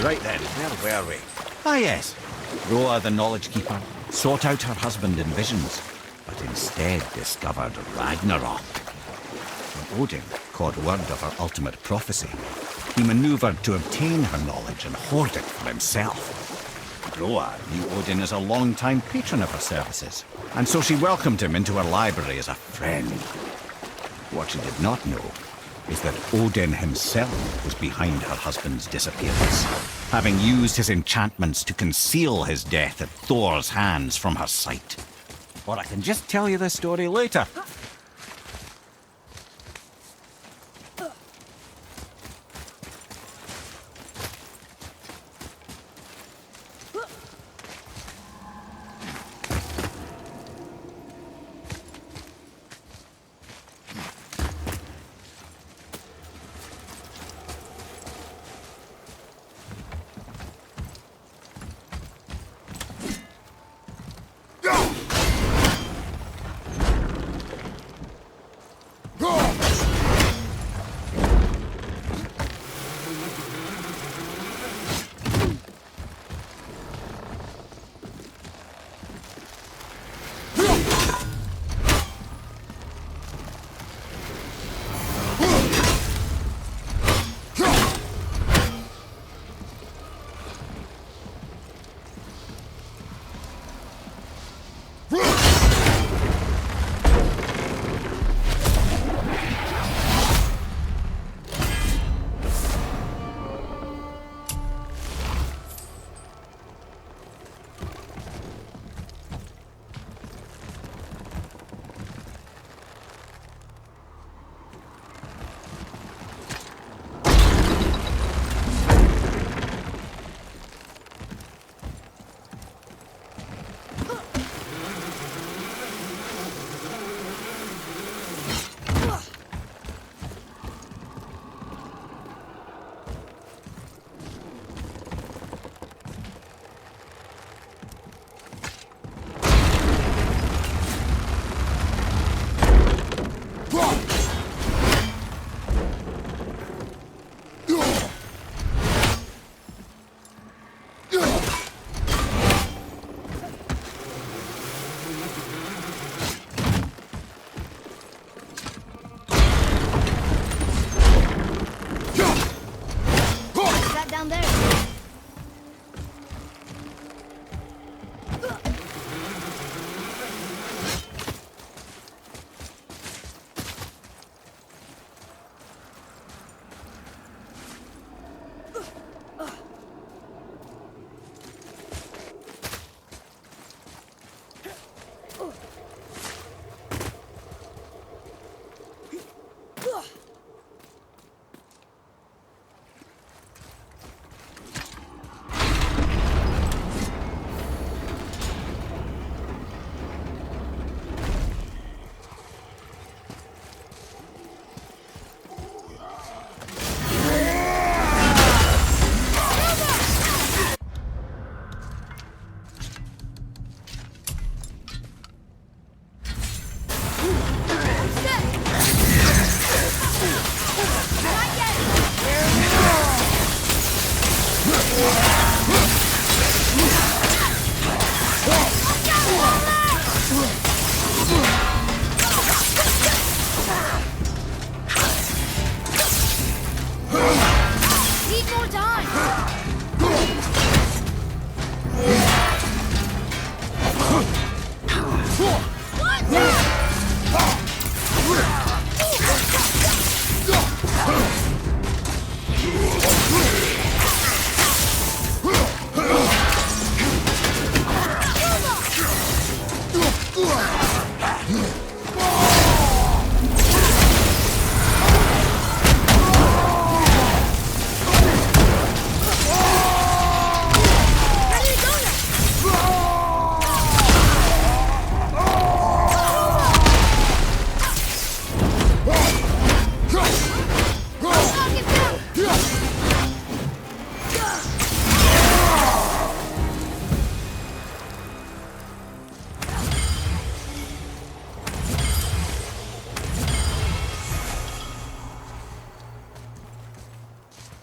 Right then, where were we? Ah yes, Roa the Knowledge Keeper sought out her husband in visions, but instead discovered Ragnarok. When Odin caught word of her ultimate prophecy, he maneuvered to obtain her knowledge and hoard it for himself. Roa knew Odin as a long-time patron of her services, and so she welcomed him into her library as a friend. What she did not know is that Odin himself was behind her husband's disappearance, having used his enchantments to conceal his death at Thor's hands from her sight. Or I can just tell you the story later.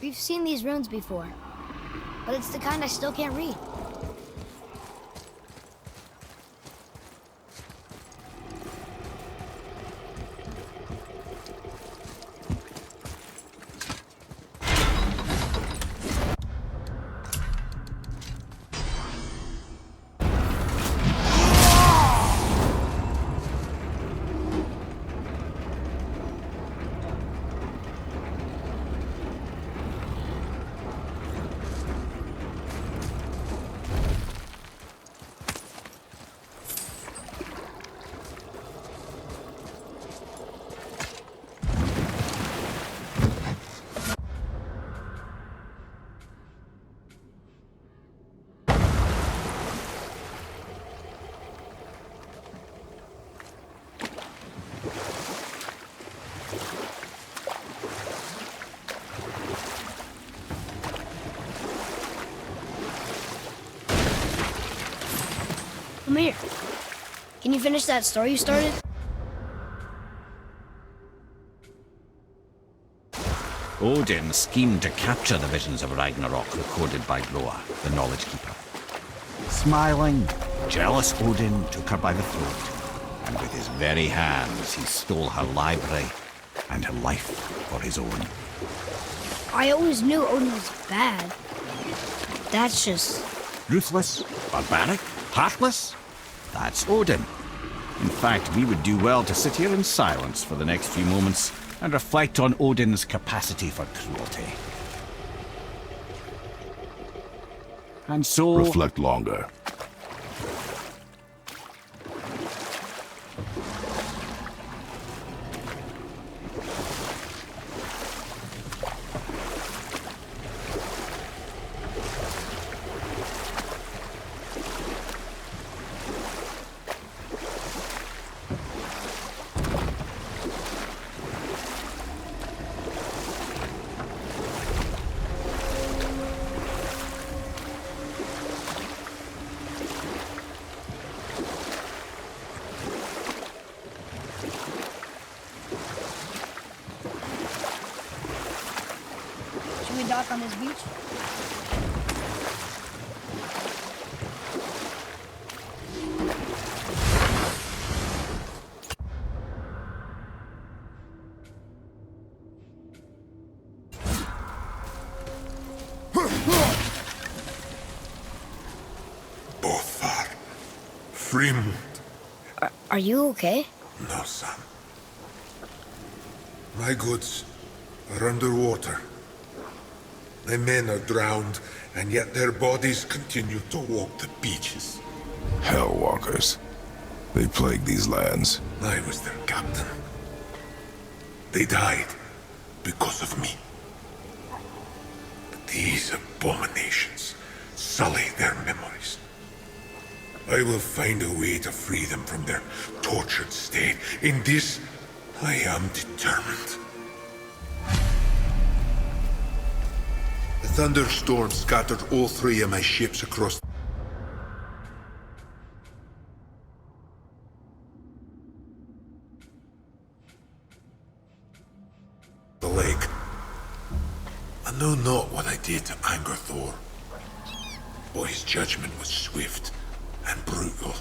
We've seen these runes before, but it's the kind I still can't read. Come here. Can you finish that story you started? Odin schemed to capture the visions of Ragnarok recorded by Groa, the Knowledge Keeper. Smiling, jealous Odin took her by the throat, and with his very hands he stole her library and her life for his own. I always knew Odin was bad. That's just... Ruthless, barbaric, heartless? That's Odin. In fact, we would do well to sit here in silence for the next few moments and reflect on Odin's capacity for cruelty. And so... Reflect longer. Should we dock on this beach? Both are framed. Are you okay? No, son. My goods are underwater. My men are drowned, and yet their bodies continue to walk the beaches. Hellwalkers. They plague these lands. I was their captain. They died because of me. But these abominations sully their memories. I will find a way to free them from their tortured state. In this, I am determined. The thunderstorm scattered all three of my ships across the lake. I know not what I did to anger Thor, but his judgment was swift and brutal.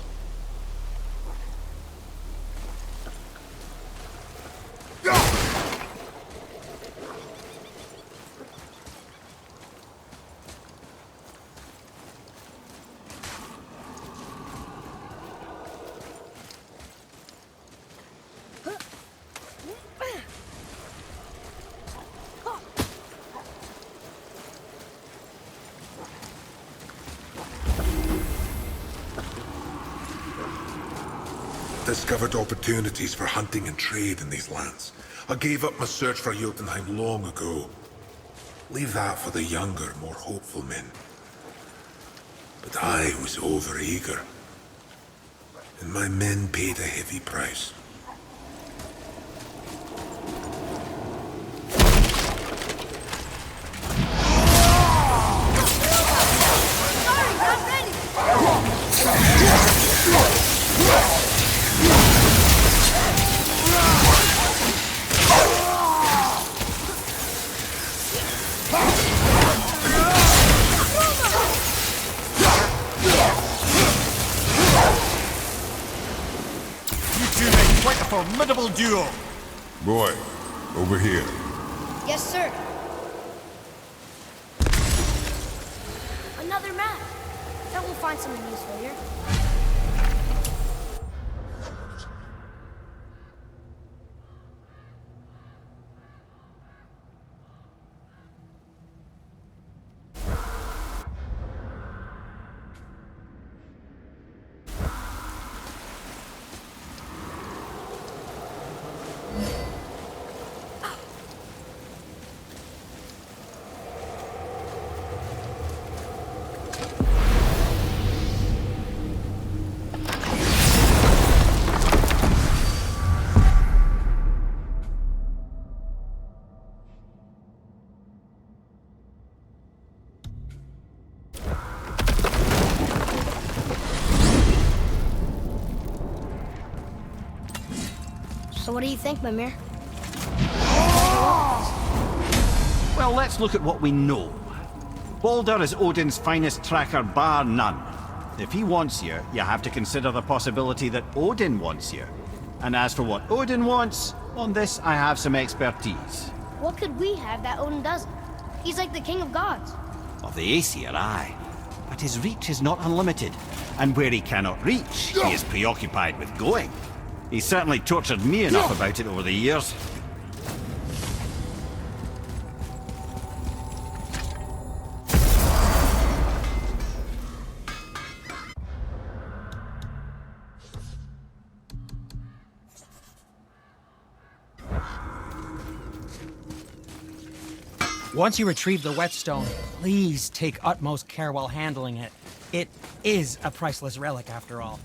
Discovered opportunities for hunting and trade in these lands. I gave up my search for Jotunheim long ago. Leave that for the younger, more hopeful men. But I was overeager, and my men paid a heavy price. quite a formidable duo. Boy, over here. Yes, sir. Another map. Bet we'll find something useful here. So what do you think, Mimir? Well, let's look at what we know. Baldur is Odin's finest tracker bar none. If he wants you, you have to consider the possibility that Odin wants you. And as for what Odin wants, on this I have some expertise. What could we have that Odin doesn't? He's like the king of gods. Of the Aesir, aye. But his reach is not unlimited. And where he cannot reach, he is preoccupied with going. He's certainly tortured me enough about it over the years. Once you retrieve the whetstone, please take utmost care while handling it. It is a priceless relic, after all.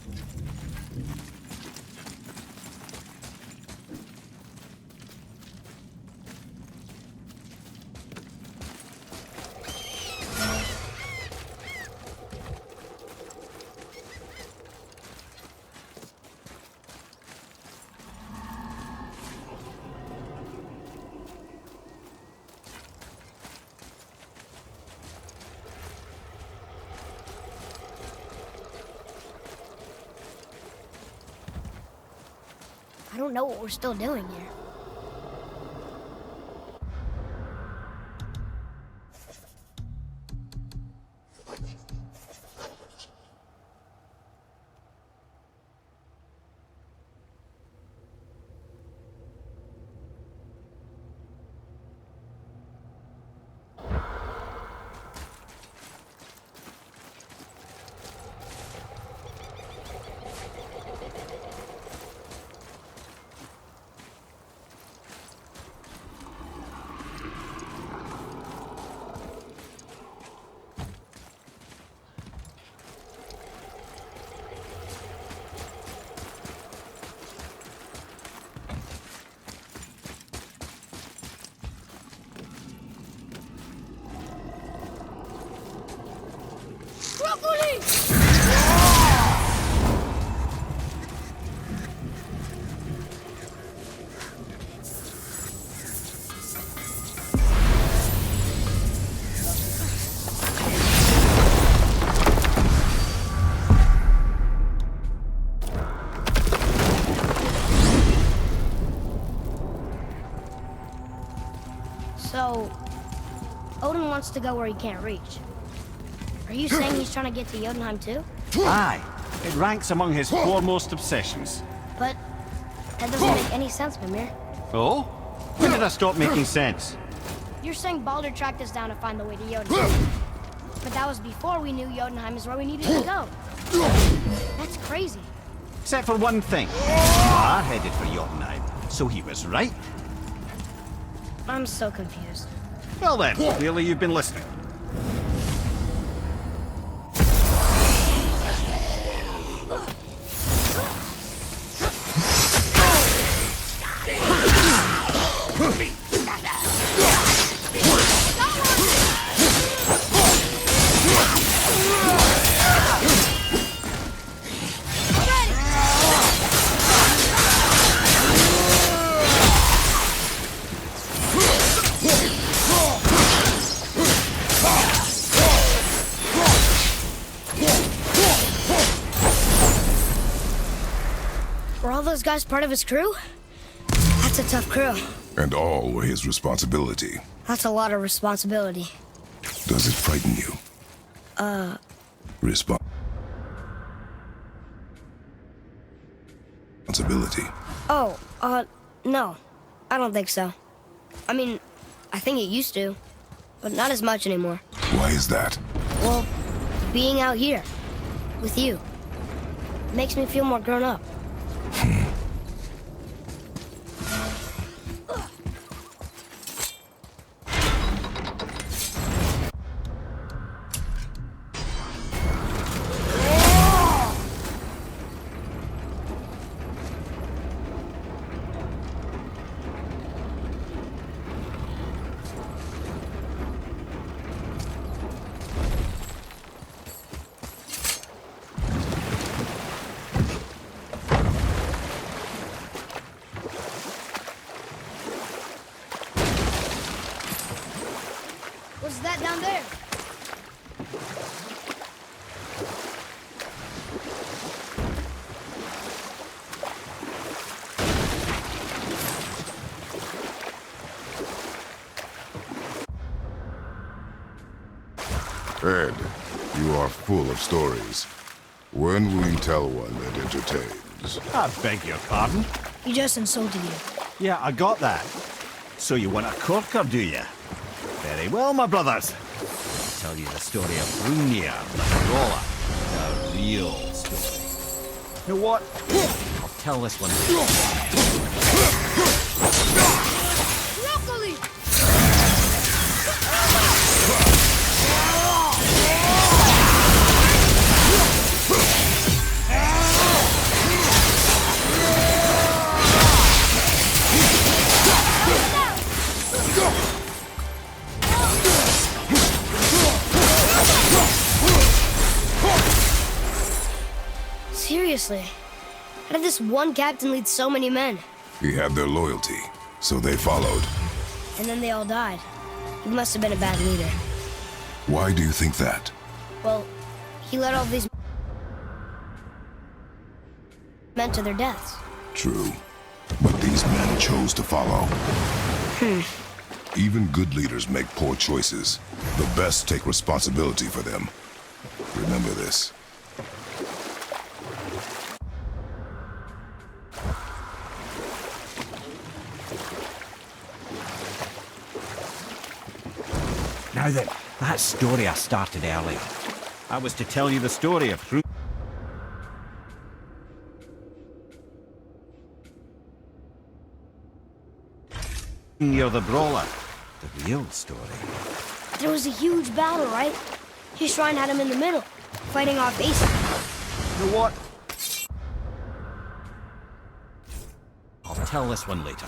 I don't know what we're still doing here. So, Odin wants to go where he can't reach. Are you saying he's trying to get to Jotunheim too? Aye, it ranks among his foremost obsessions. But that doesn't make any sense, Mimir. Oh? When did I stop making sense? You're saying Baldur tracked us down to find the way to Jotunheim. But that was before we knew Jotunheim is where we needed to go. That's crazy. Except for one thing. You are headed for Jotunheim, so he was right. I'm so confused. Well then, clearly you've been listening. those guys part of his crew? That's a tough crew. And all were his responsibility. That's a lot of responsibility. Does it frighten you? Responsibility. Oh, no. I don't think so. I mean, I think it used to, but not as much anymore. Why is that? Well, being out here, with you, makes me feel more grown up. What's that down there? Ed, you are full of stories. When will you tell one that entertains? I beg your pardon? He just insulted you. Yeah, I got that. So you want a corker, do you? Very well, my brothers. I'll tell you the story of Hrungnir, the brawler. The real story. You know what? I'll tell this one. Broccoli! Seriously, how did this one captain lead so many men? He had their loyalty, so they followed. And then they all died. He must have been a bad leader. Why do you think that? Well, he led all these men to their deaths. True. But these men chose to follow. Even good leaders make poor choices. The best take responsibility for them. Remember this. Now then, that story I started earlier. I was to tell you the story of Hrungnir the brawler. The real story. There was a huge battle, right? His shrine had him in the middle, fighting off Ace. You know what? I'll tell this one later.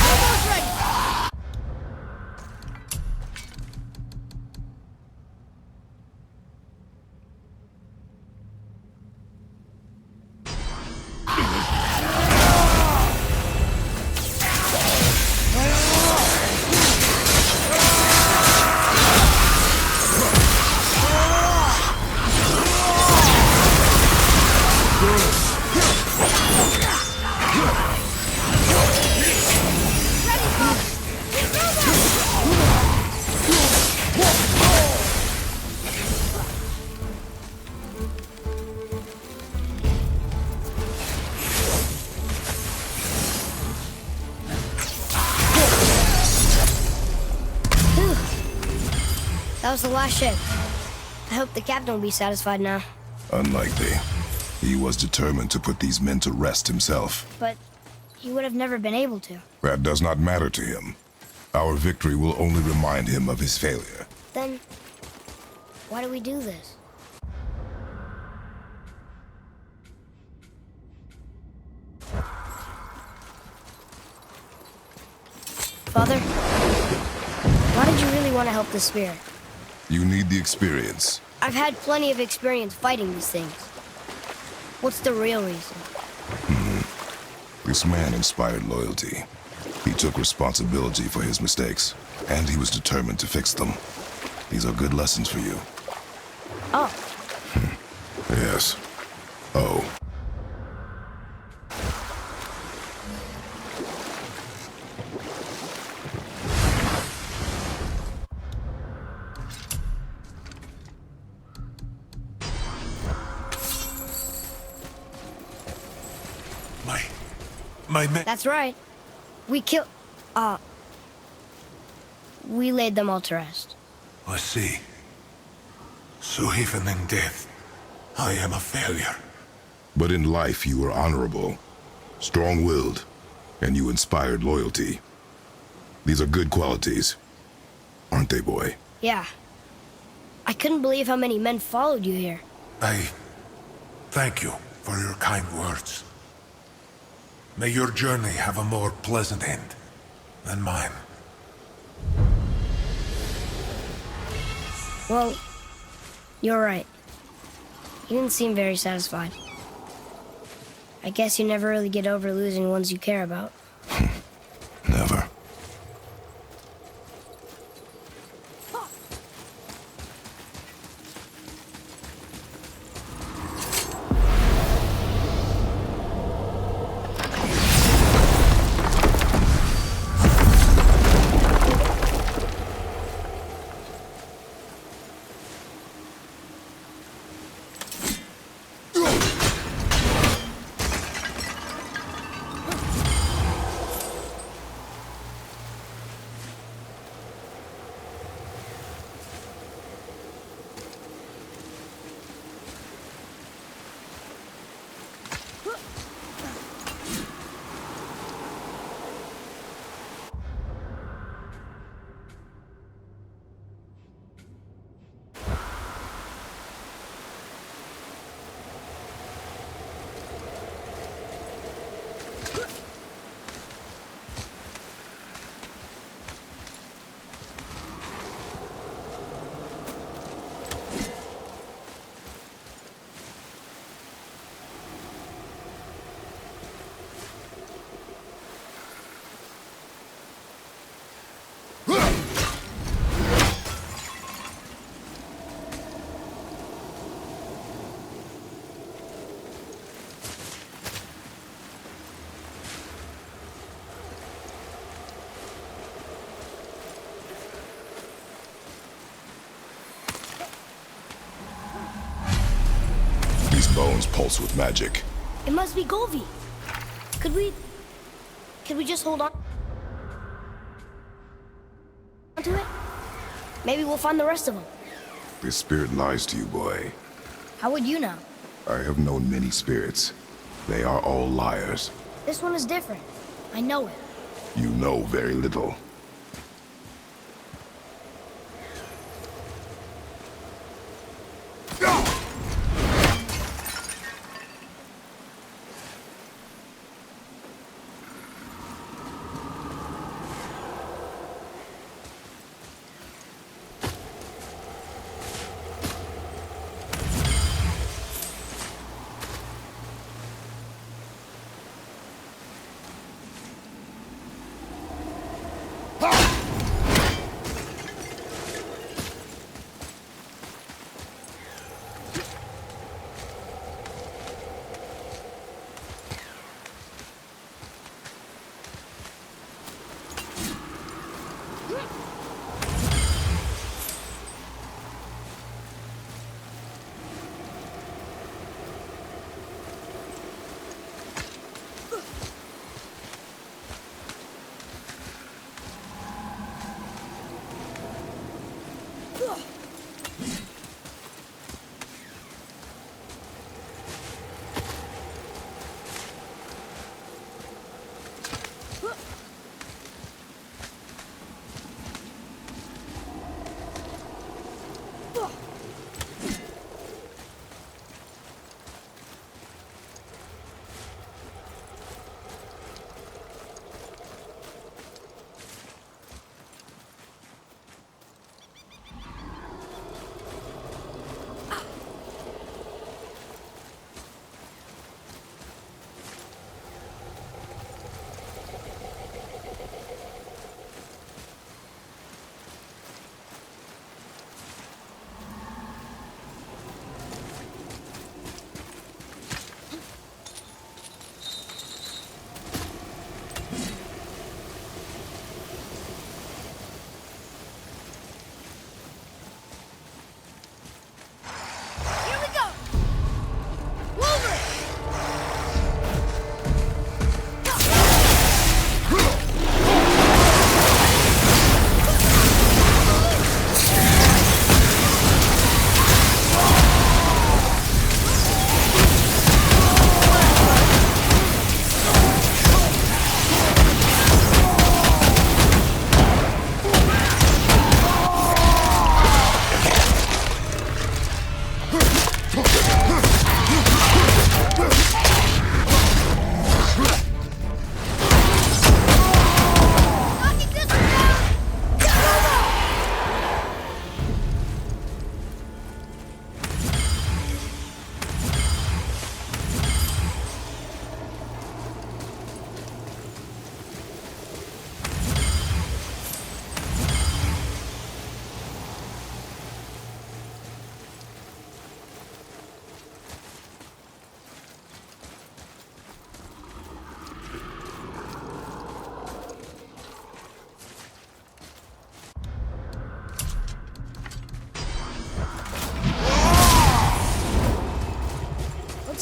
Almost ready! That was the last ship. I hope the captain will be satisfied now. Unlikely. He was determined to put these men to rest himself. But he would have never been able to. That does not matter to him. Our victory will only remind him of his failure. Then, why do we do this? Father, why did you really want to help the spirit? You need the experience. I've had plenty of experience fighting these things. What's the real reason? This man inspired loyalty. He took responsibility for his mistakes, and he was determined to fix them. These are good lessons for you. Oh, Yes. Oh. My men. that's right. We killed... We laid them all to rest. I see. So even in death, I am a failure. But in life you were honorable, strong-willed, and you inspired loyalty. These are good qualities, aren't they, boy? Yeah. I couldn't believe how many men followed you here. I thank you for your kind words. May your journey have a more pleasant end than mine. Well, you're right. You didn't seem very satisfied. I guess you never really get over losing ones you care about. Never. Bones pulse with magic. It must be Golvi. Could we just hold on to it? Maybe we'll find the rest of them. This spirit lies to you, boy. How would you know? I have known many spirits. They are all liars. This one is different. I know it. You know very little.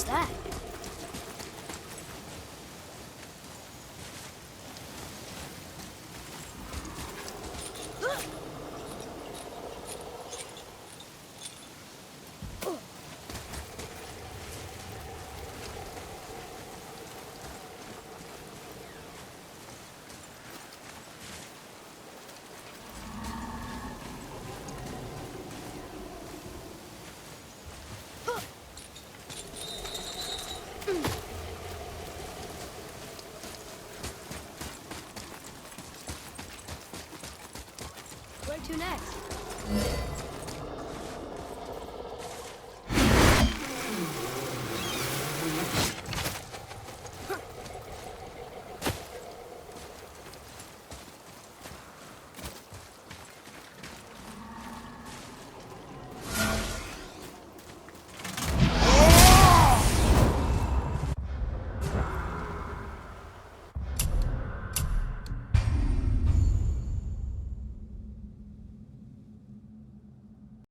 What's that?